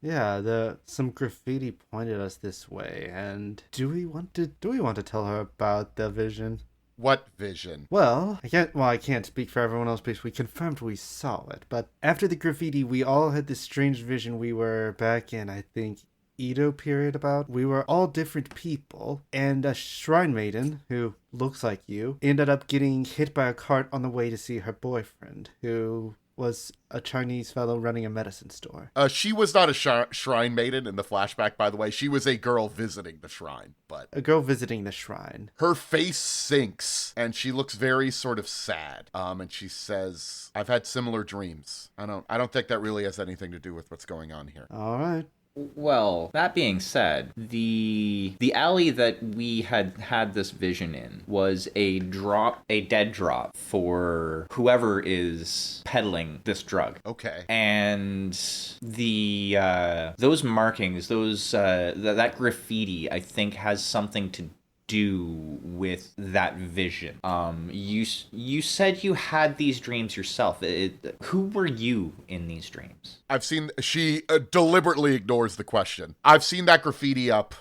Yeah, some graffiti pointed us this way, and do we want to tell her about the vision? What vision? Well, I can't speak for everyone else because we confirmed we saw it, but after the graffiti, we all had this strange vision. We were back in, I think, Edo period about. We were all different people, and a shrine maiden, who looks like you, ended up getting hit by a cart on the way to see her boyfriend, who was a Chinese fellow running a medicine store. She was not a shrine maiden in the flashback, by the way. She was a girl visiting the shrine, but A girl visiting the shrine. her face sinks, and she looks very sort of sad. And she says, "I've had similar dreams. I don't think that really has anything to do with what's going on here." All right. Well, that being said, the alley that we had this vision in was a dead drop for whoever is peddling this drug. Okay. And the those markings, that graffiti, I think has something to do with that vision. You said you had these dreams yourself. Who were you in these dreams? I've seen, she deliberately ignores the question. I've seen that graffiti up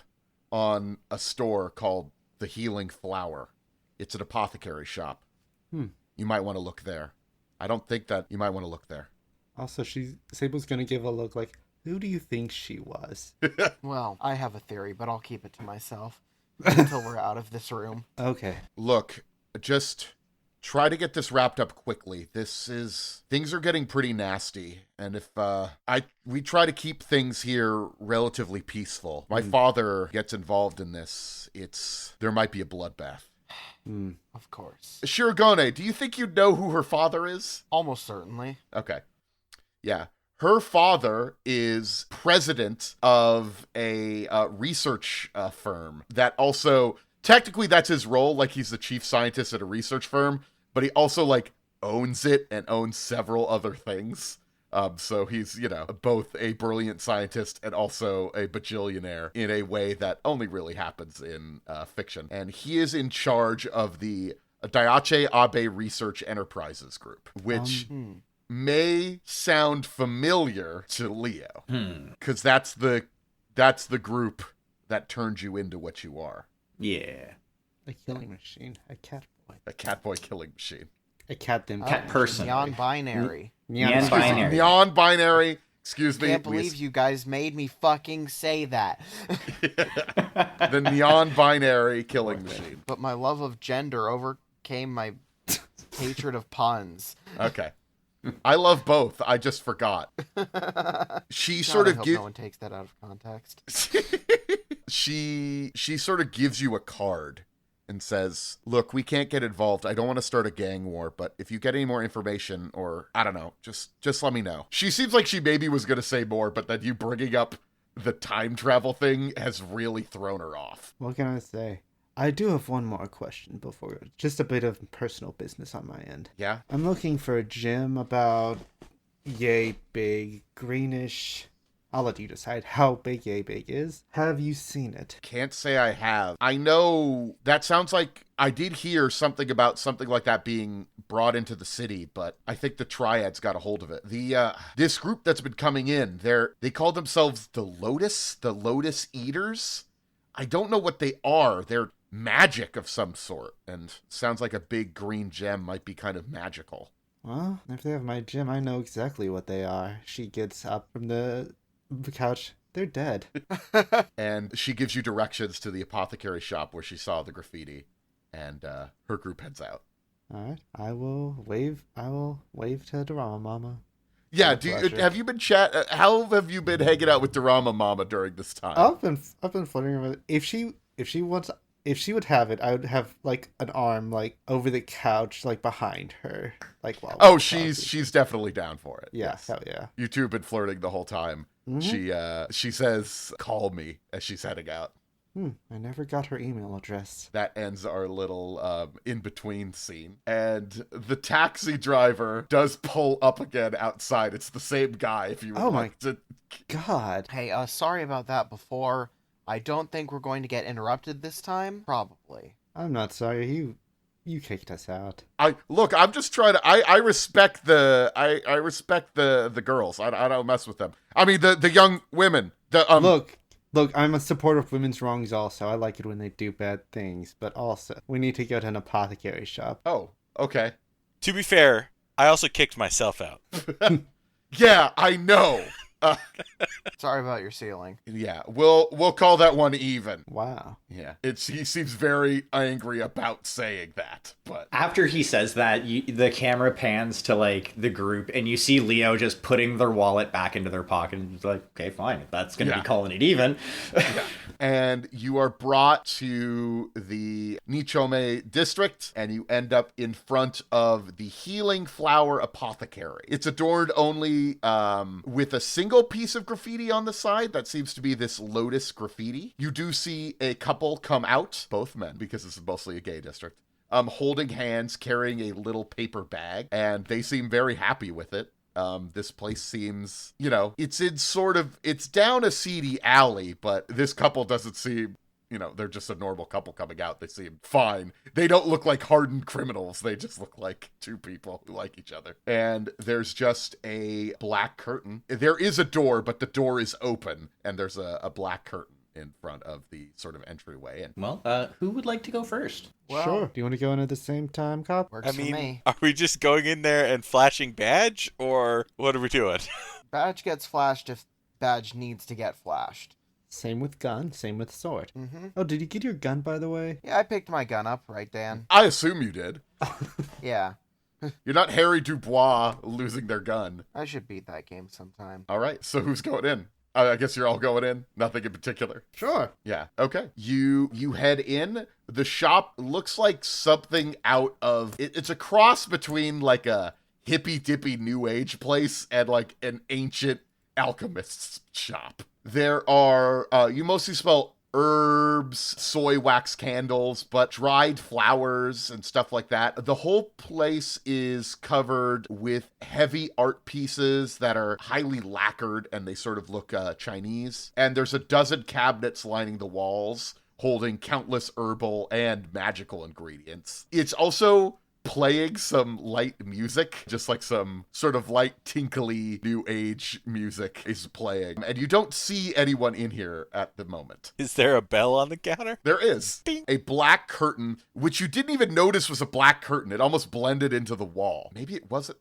on a store called The Healing Flower. It's an apothecary shop. You might want to look there. I don't think that you might want to look there. Also, Sable's gonna give a look like, who do you think she was? Well, I have a theory, but I'll keep it to myself until we're out of this room. Okay. Look, just try to get this wrapped up quickly. Things are getting pretty nasty, and if we try to keep things here relatively peaceful. My father gets involved in this, there might be a bloodbath. Of course. Shirogane, do you think you know who her father is? Almost certainly. Okay. Yeah. Her father is president of a research firm that also, technically that's his role, like he's the chief scientist at a research firm, but he also like owns it and owns several other things. So he's, both a brilliant scientist and also a bajillionaire in a way that only really happens in fiction. And he is in charge of the Daiache Abe Research Enterprises Group, which may sound familiar to Leo, because that's the group that turned you into what you are. Yeah. A killing machine. A cat boy. A catboy killing machine. A cat them. Cat person. Non-binary. Neon binary. Non-binary. Excuse me. Can't believe you guys made me fucking say that. The neon-binary killing machine. But my love of gender overcame my hatred of puns. Okay. I love both. I just forgot. She sort God, I of hope gives... no one takes that out of context. She sort of gives you a card and says, "Look, we can't get involved. I don't want to start a gang war, but if you get any more information, or I don't know, just let me know." She seems like she maybe was going to say more, but then you bringing up the time travel thing has really thrown her off. What can I say? I do have one more question before, just a bit of personal business on my end. Yeah? I'm looking for a gym about yay big, greenish. I'll let you decide how big yay big is. Have you seen it? Can't say I have. I know that sounds like I did hear something about something like that being brought into the city, but I think the Triads got a hold of it. This group that's been coming in, they call themselves the Lotus Eaters. I don't know what they are. They're magic of some sort, and sounds like a big green gem might be kind of magical. Well, if they have my gym, I know exactly what they are. She gets up from the couch. They're dead. And she gives you directions to the apothecary shop where she saw the graffiti, and her group heads out. Alright, I will wave to Dorama Mama. Yeah, Pleasure. have you been how have you been hanging out with Dorama Mama during this time? I've been flirting with it. If she would have it, I would have like an arm like over the couch, like behind her, like while. Oh, we're she's definitely down for it. yeah, Yes. hell yeah. You two have been flirting the whole time. Mhm. She says, "Call me," as she's heading out. I never got her email address. That ends our little in-between scene. And the taxi driver does pull up again outside. It's the same guy, if you would Oh like to... God. Hey, sorry about that before. I don't think we're going to get interrupted this time. Probably. I'm not sorry. You kicked us out. I'm just trying to... I respect the... I respect the girls. I don't mess with them. I mean, the young women. Look, I'm a supporter of women's wrongs also. I like it when they do bad things, but also, we need to go to an apothecary shop. Oh, okay. To be fair, I also kicked myself out. Yeah, I know. Sorry about your ceiling. Yeah, we'll call that one even. Wow. Yeah, he seems very angry about saying that, but After he says that, the camera pans to like the group, and you see Leo just putting their wallet back into their pocket, and he's like, "Okay, fine, if that's gonna Yeah. be calling it even." and you are brought to the Nichome district, and you end up in front of the Healing Flower Apothecary. It's adorned only with a single piece of graffiti on the side that seems to be this lotus graffiti. You do see a couple come out, both men, because this is mostly a gay district, holding hands, carrying a little paper bag, and they seem very happy with it. This place seems, it's down a seedy alley, but this couple doesn't seem, they're just a normal couple coming out. They seem fine. They don't look like hardened criminals. They just look like two people who like each other. And there's just a black curtain. There is a door, but the door is open, and there's a black curtain in front of the sort of entryway. And Well, who would like to go first? Well, Sure. Do you want to go in at the same time, Cop? Works I for mean, me. are we just going in there and flashing badge, or what are we doing? Badge gets flashed if badge needs to get flashed. Same with gun, same with sword. Mm-hmm. Oh, did you get your gun, by the way? Yeah, I picked my gun up, right, Dan? I assume you did. Yeah, You're not Harry Dubois losing their gun. I should beat that game sometime. All right, so who's going in? I guess you're all going in. Nothing in particular. Sure. Yeah. Okay. You head in. The shop looks like something out of... It's a cross between like a hippy-dippy new age place and like an ancient alchemist's shop. There are... you mostly smell herbs, soy wax candles, but dried flowers and stuff like that. The whole place is covered with heavy art pieces that are highly lacquered, and they sort of look Chinese. And there's a dozen cabinets lining the walls holding countless herbal and magical ingredients. It's also playing some light music, just like some sort of light tinkly new age music is playing, and you don't see anyone in here at the moment. Is there a bell on the counter? There is a black curtain, which you didn't even notice was a black curtain. It almost blended into the wall. Maybe it wasn't.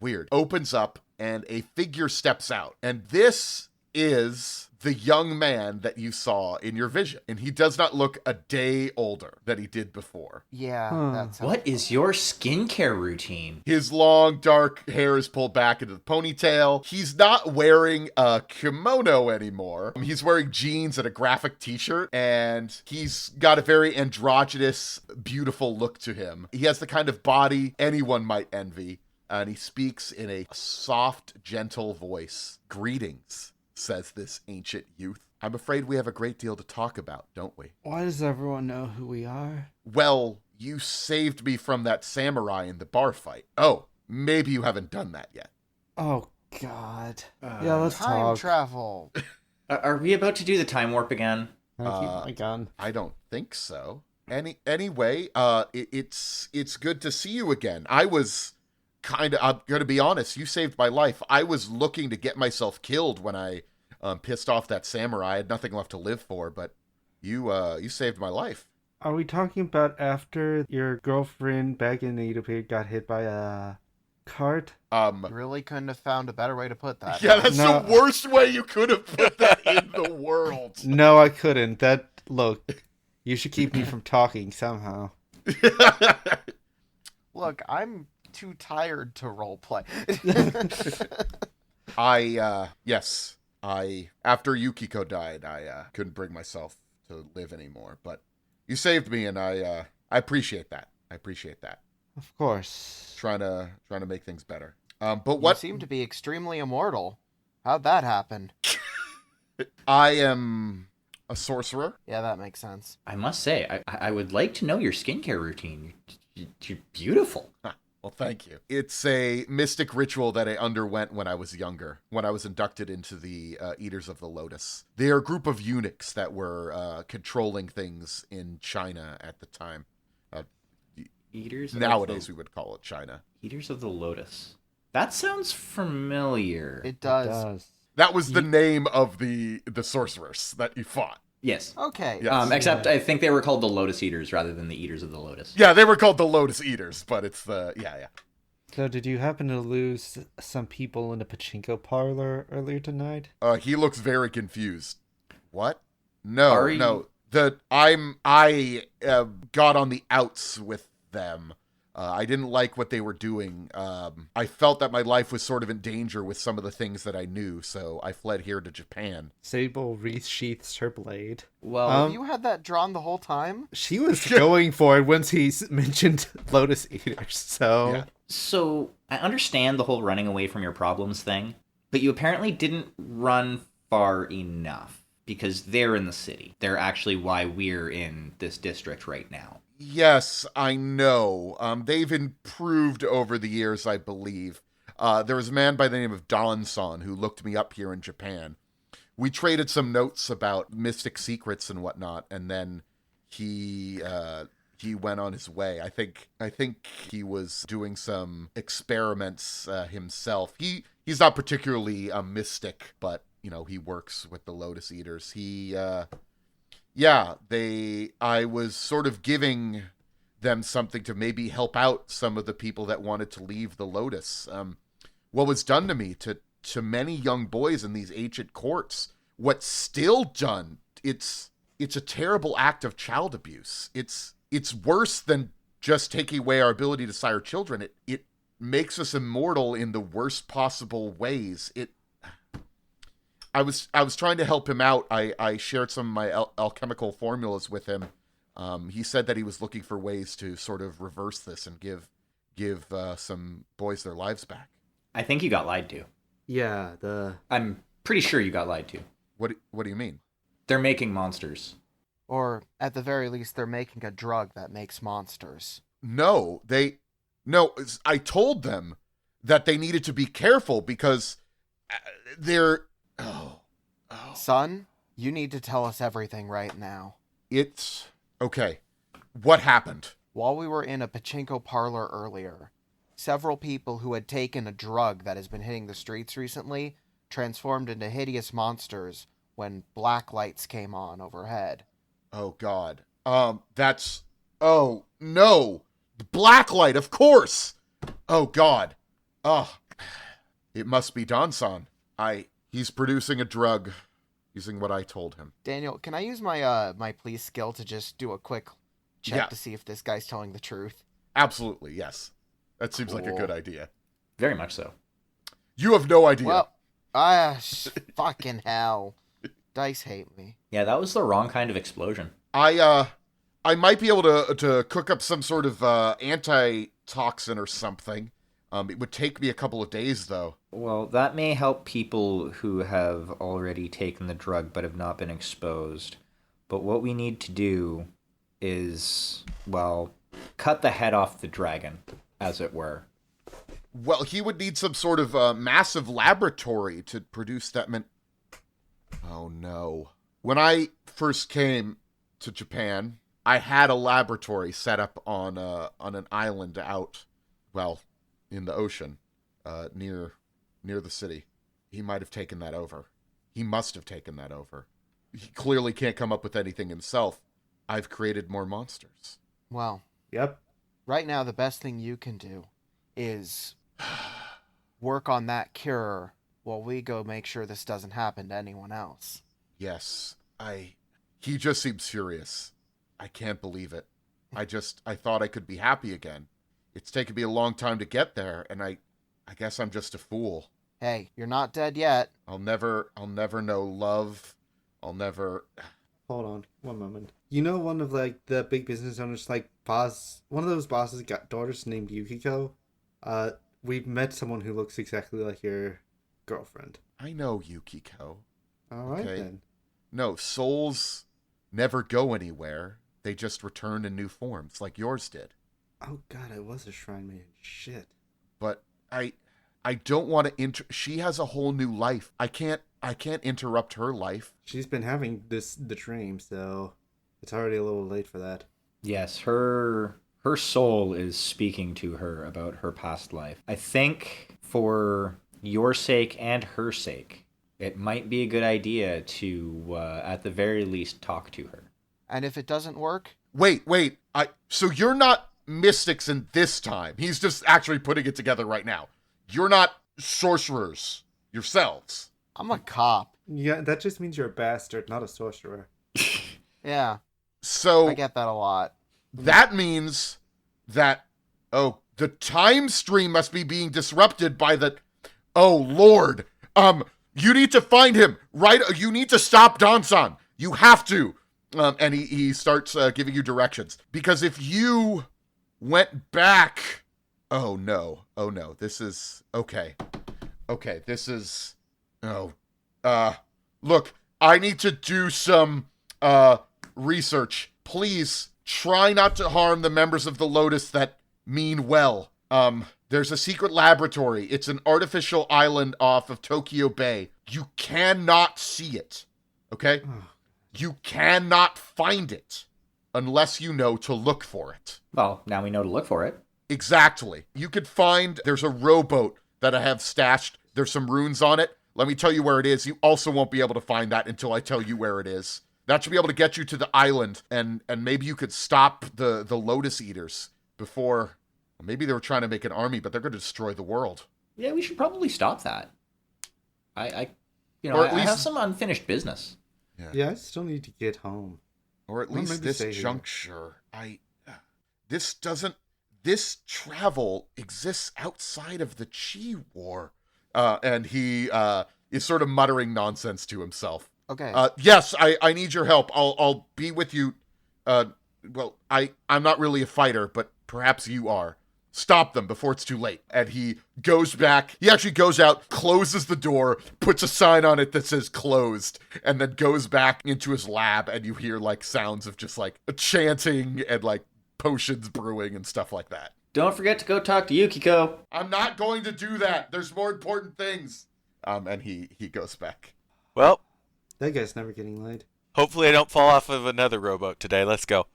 Weird. Opens up, and a figure steps out, and this is the young man that you saw in your vision, and he does not look a day older than he did before. Yeah, Huh. that's how What is your skincare routine? His long, dark hair is pulled back into the ponytail. He's not wearing a kimono anymore. He's wearing jeans and a graphic t-shirt, and he's got a very androgynous, beautiful look to him. He has the kind of body anyone might envy, and he speaks in a soft, gentle voice. "Greetings," says this ancient youth. "I'm afraid we have a great deal to talk about, don't we?" Why does everyone know who we are? "Well, you saved me from that samurai in the bar fight." "Oh, maybe you haven't done that yet." Oh, God. Yeah, let's time talk. travel. Are we about to do the time warp again? Can I keep my gun? I don't think so. Anyway, it's good to see you again. I'm gonna be honest, you saved my life. I was looking to get myself killed when I pissed off that samurai. I had nothing left to live for, but you saved my life. Are we talking about after your girlfriend back in Nidopeer got hit by a cart? Really couldn't have found a better way to put that. Yeah, that's No. the worst way you could have put that in the world. No, I couldn't. Look, you should keep me from talking somehow. Look, I'm too tired to roleplay. After Yukiko died, I couldn't bring myself to live anymore, but you saved me, and I appreciate that. I appreciate that. Of course. Trying to make things better. But You what seem to be extremely immortal. How'd that happen? I am a sorcerer. Yeah, that makes sense. I must say, I would like to know your skincare routine. You're beautiful. Well, thank you. It's a mystic ritual that I underwent when I was younger, when I was inducted into the Eaters of the Lotus. They are a group of eunuchs that were controlling things in China at the time. Nowadays, we would call it China. Eaters of the Lotus. That sounds familiar. It does. That was the name of the sorcerers that you fought. Yes. Okay. Yes. Except I think they were called the Lotus Eaters rather than the Eaters of the Lotus. Yeah, they were called the Lotus Eaters, but it's the... Yeah. So did you happen to lose some people in a pachinko parlor earlier tonight? He looks very confused. What? No. I got on the outs with them. I didn't like what they were doing. I felt that my life was sort of in danger with some of the things that I knew, so I fled here to Japan. Sable resheaths her blade. Well, You had that drawn the whole time? She was going for it once he mentioned Lotus Eaters, so... Yeah. so I understand the whole running away from your problems thing, but you apparently didn't run far enough, because they're in the city. They're actually why we're in this district right now. Yes, I know. They've improved over the years, I believe. There was a man by the name of Dangon who looked me up here in Japan. We traded some notes about mystic secrets and whatnot, and then he went on his way. I think he was doing some experiments himself. He's not particularly a mystic, but he works with the Lotus Eaters. I was sort of giving them something to maybe help out some of the people that wanted to leave the Lotus. What was done to me, to many young boys in these ancient courts, what's still done, it's a terrible act of child abuse. It's worse than just taking away our ability to sire children. It makes us immortal in the worst possible ways. I was trying to help him out. I shared some of my alchemical formulas with him. He said that he was looking for ways to sort of reverse this and give some boys their lives back. I think you got lied to. Yeah, I'm pretty sure you got lied to. What do you mean? They're making monsters. Or, at the very least, they're making a drug that makes monsters. No, I told them that they needed to be careful because they're... Oh. Son, you need to tell us everything right now. It's... Okay. What happened? While we were in a pachinko parlor earlier, several people who had taken a drug that has been hitting the streets recently transformed into hideous monsters when black lights came on overhead. Oh, God. That's... Oh, no! The black light, of course! Oh, God. Oh. It must be Dangon. He's producing a drug using what I told him. Daniel, can I use my my police skill to just do a quick check to see if this guy's telling the truth? Absolutely, yes. That seems like a good idea. Very much so. You have no idea. Well, fucking hell. Dice hate me. Yeah, that was the wrong kind of explosion. I might be able to cook up some sort of antitoxin or something. It would take me a couple of days, though. Well, that may help people who have already taken the drug but have not been exposed. But what we need to do is, well, cut the head off the dragon, as it were. Well, he would need some sort of massive laboratory to produce that. Oh, no. When I first came to Japan, I had a laboratory set up on an island out, well, in the ocean, near the city. He might have taken that over. He must have taken that over. He clearly can't come up with anything himself. I've created more monsters. Well, Yep. right now the best thing you can do is work on that cure while we go make sure this doesn't happen to anyone else. Yes, he just seems furious. I can't believe it. I thought I could be happy again. It's taken me a long time to get there, and I guess I'm just a fool. Hey, you're not dead yet. I'll never know love. I'll never... Hold on, one moment. You know one of the big business owners, one of those bosses got daughters named Yukiko? We've met someone who looks exactly like your girlfriend. I know Yukiko. Alright Okay. then. No, souls never go anywhere. They just return in new forms, like yours did. Oh god, I was a shrine maiden. Shit. But I don't want to she has a whole new life. I can't interrupt her life. She's been having the dream, so it's already a little late for that. Yes, her soul is speaking to her about her past life. I think for your sake and her sake, it might be a good idea to, at the very least, talk to her. And if it doesn't work? Wait. So you're not mystics in this time. He's just actually putting it together right now. You're not sorcerers yourselves. I'm a cop. Yeah, that just means you're a bastard, not a sorcerer. Yeah, So I get that a lot. that means that, the time stream must be being disrupted by the, oh Lord, you need to find him, right? You need to stop Dansan. You have to. And he starts giving you directions. Because if you went back, oh no, this is, okay, this is, look, I need to do some, research. Please try not to harm the members of the Lotus that mean well. There's a secret laboratory. It's an artificial island off of Tokyo Bay. You cannot see it. Okay? You cannot find it unless you know to look for it. Well, now we know to look for it. Exactly. You could find, there's a rowboat that I have stashed. There's some runes on it. Let me tell you where it is. You also won't be able to find that until I tell you where it is. That should be able to get you to the island, and maybe you could stop the Lotus Eaters before. Maybe they were trying to make an army, but they're going to destroy the world. Yeah, we should probably stop that. I Or at I have least- some unfinished business. Yeah, I still need to get home. Or at Well, least maybe this stay here. juncture. This travel exists outside of the Chi War. And he is sort of muttering nonsense to himself. Okay. Yes, I need your help. I'll be with you. Well, I'm not really a fighter, but perhaps you are. Stop them before it's too late. And he goes back. He actually goes out, closes the door, puts a sign on it that says closed, and then goes back into his lab, and you hear like sounds of just like chanting and like potions brewing and stuff like that. Don't forget to go talk to Yukiko. I'm not going to do that. There's more important things. And he goes back. Well, That guy's never getting laid. hopefully I don't fall off of another rowboat today. Let's go.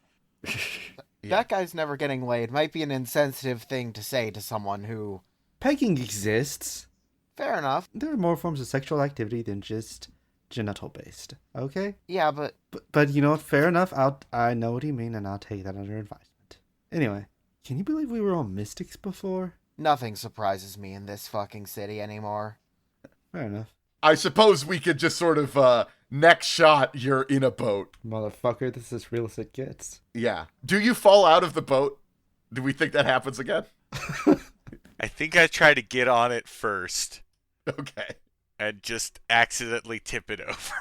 That guy's never getting laid might be an insensitive thing to say to someone who... Pegging exists. Fair enough. There are more forms of sexual activity than just genital based. Okay? Yeah, but... But you know what? Fair enough. I know what you mean, and I'll take that under advisement. Anyway, can you believe we were all mystics before? Nothing surprises me in this fucking city anymore. Fair enough. I suppose we could just sort of, next shot, you're in a boat. Motherfucker, this is as real as it gets. Yeah. Do you fall out of the boat? Do we think that happens again? I think I tried to get on it first Okay. and just accidentally tip it over.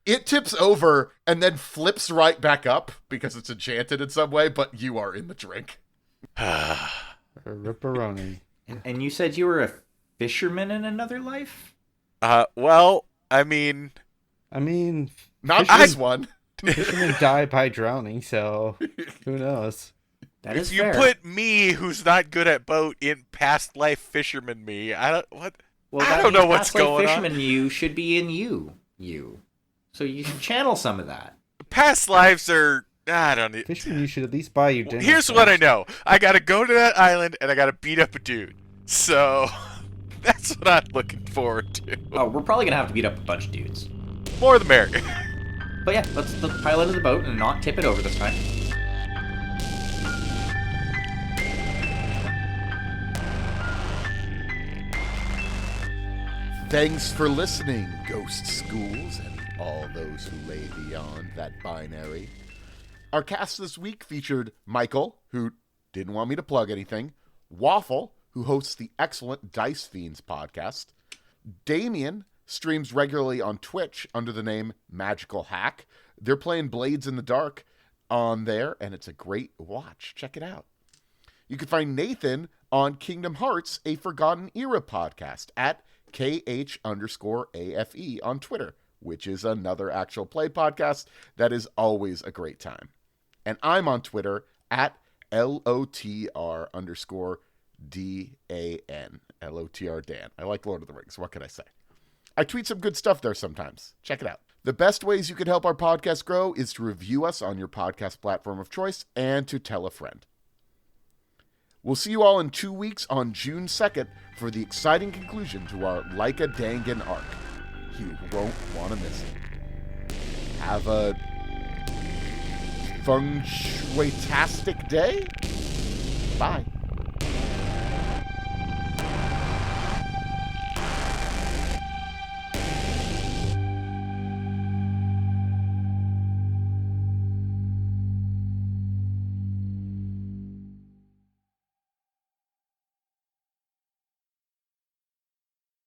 It tips over and then flips right back up because it's enchanted in some way, but you are in the drink. Ripperoni. And you said you were a fisherman in another life? Well, I mean, Not Fisherman- this one. Fishermen die by drowning, so who knows? That is if you fair. put me, who's not good at boat, in past life fisherman me, I don't know what's past life going on. fisherman you should be in you. So you should channel some of that. Past lives are, I don't know. Fishermen, you should at least buy you dinner. Here's what I first. know. I gotta go to that island and I gotta beat up a dude. So, that's what I'm looking forward to. Oh, we're probably gonna have to beat up a bunch of dudes. More the merrier. But yeah, let's pile into the boat and not tip it over this time. Thanks for listening, Ghost Schools, and all those who lay beyond that binary. Our cast this week featured Michael, who didn't want me to plug anything, Waffle, who hosts the excellent Dice Fiends podcast, Damien streams regularly on Twitch under the name Magical Hack. They're playing Blades in the Dark on there, and it's a great watch. Check it out. You can find Nathan on Kingdom Hearts, a Forgotten Era podcast at KH_AFE on Twitter, which is another actual play podcast that is always a great time. And I'm on Twitter at LOTR_DAN. LOTR Dan. I like Lord of the Rings. What can I say? I tweet some good stuff there sometimes. Check it out. The best ways you can help our podcast grow is to review us on your podcast platform of choice and to tell a friend. We'll see you all in 2 weeks on June 2nd for the exciting conclusion to our Like a Dangon arc. You won't want to miss it. Have a feng shui-tastic day. Bye.